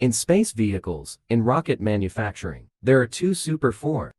In space vehicles, in rocket manufacturing, there are two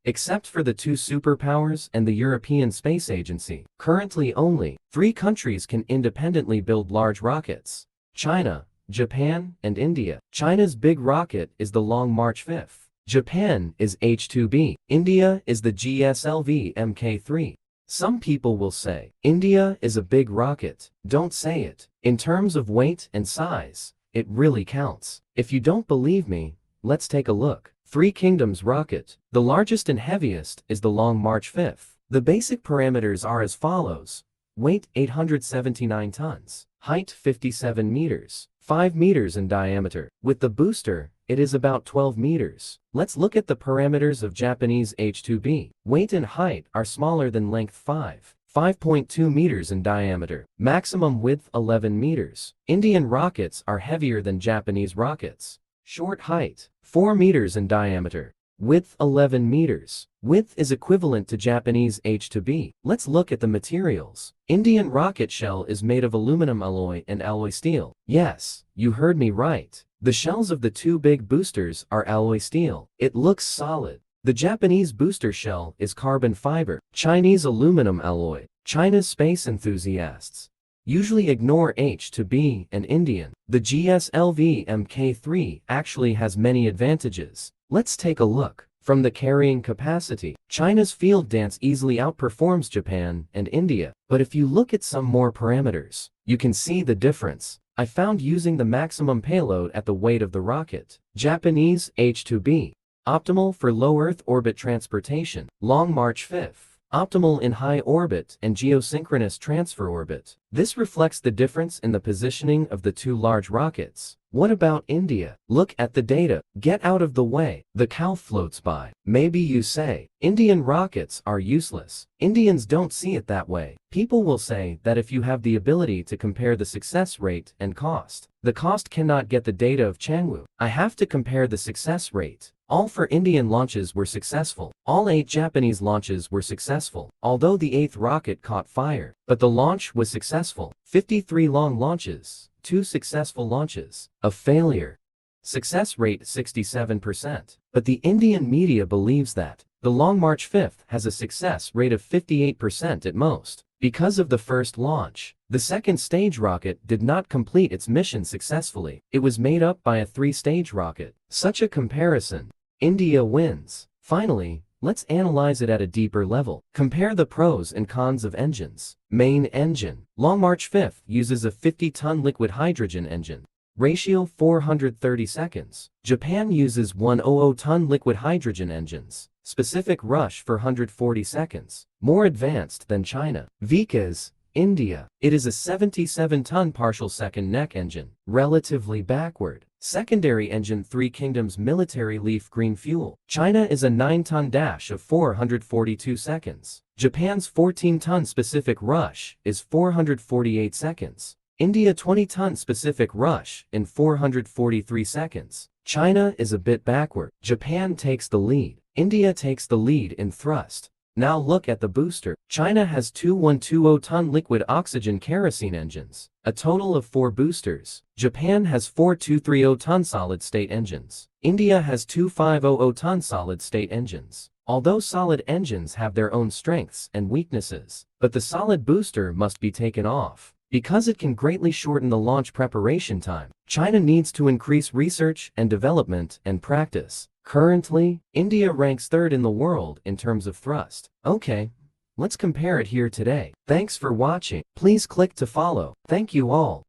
except for the two superpowers and the European Space Agency. Currently only 3 countries can independently build large rockets: China, Japan, and India. China's big rocket is the Long March 5. Japan is H2B. India is the GSLV Mk3. Some people will say, India is a big rocket. Don't say it. In terms of weight and size, it really counts. If you don't believe me, let's take a look. Three Kingdoms rocket. The largest and heaviest is the Long March 5. The basic parameters are as follows. Weight 879 tons. Height 57 meters. 5 meters in diameter. With the booster, it is about 12 meters. Let's look at the parameters of Japanese H2B. Weight and height are smaller than length 5.2 meters in diameter. Maximum width 11 meters. Indian rockets are heavier than Japanese rockets. Short height 4 meters in diameter. Width 11 meters. Width is equivalent to Japanese H2B. Let's look at the materials. Indian rocket shell is made of aluminum alloy and alloy steel. Yes, you heard me right. The shells of the two big boosters are alloy steel. It looks solid. The Japanese booster shell is carbon fiber. Chinese aluminum alloy. China's space enthusiasts usually ignore H2B and Indian. The GSLV Mk3 actually has many advantages. Let's take a look. From the carrying capacity, China's field dance easily outperforms Japan and India. But if you look at some more parameters, you can see the difference. I found using the maximum payload at the weight of the rocket. Japanese H2B. Optimal for low Earth orbit transportation. Long March 5. Optimal in high orbit and geosynchronous transfer orbit. This reflects the difference in the positioning of the two large rockets. What about India? Look at the data. Get out of the way. The cow floats by. Maybe you say, Indian rockets are useless. Indians don't see it that way. People will say that if you have the ability to compare the success rate and cost, the cost cannot get the data of Changwoo. I have to compare the success rate. All 4 Indian launches were successful. All 8 Japanese launches were successful, although the 8th rocket caught fire. But the launch was successful. 53 long launches, 2 successful launches, a failure. Success rate 67%. But the Indian media believes that the Long March 5 has a success rate of 58% at most. Because of the first launch, the second stage rocket did not complete its mission successfully. It was made up by a 3-stage rocket. Such a comparison. India wins. Finally, let's analyze it at a deeper level. Compare the pros and cons of engines. Main engine. Long March 5 uses a 50-ton liquid hydrogen engine. Ratio 430 seconds. Japan uses 100-ton liquid hydrogen engines. Specific rush for 140 seconds. More advanced than China. Vikas, India. It is a 77-ton partial second neck engine. Relatively backward. Secondary engine 3 Kingdoms military leaf green fuel. China is a 9-ton dash of 442 seconds. Japan's 14-ton specific rush is 448 seconds. India 20-ton specific rush in 443 seconds. China is a bit backward. Japan takes the lead. India takes the lead in thrust. Now look at the booster. China has 2 120-ton liquid oxygen kerosene engines. A total of 4 boosters. Japan has 4 230-ton solid-state engines. India has 2 500-ton solid-state engines. Although solid engines have their own strengths and weaknesses, but the solid booster must be taken off. Because it can greatly shorten the launch preparation time, China needs to increase research and development and practice. Currently, India ranks 3rd in the world in terms of thrust. Okay, let's compare it here today. Thanks for watching. Please click to follow. Thank you all.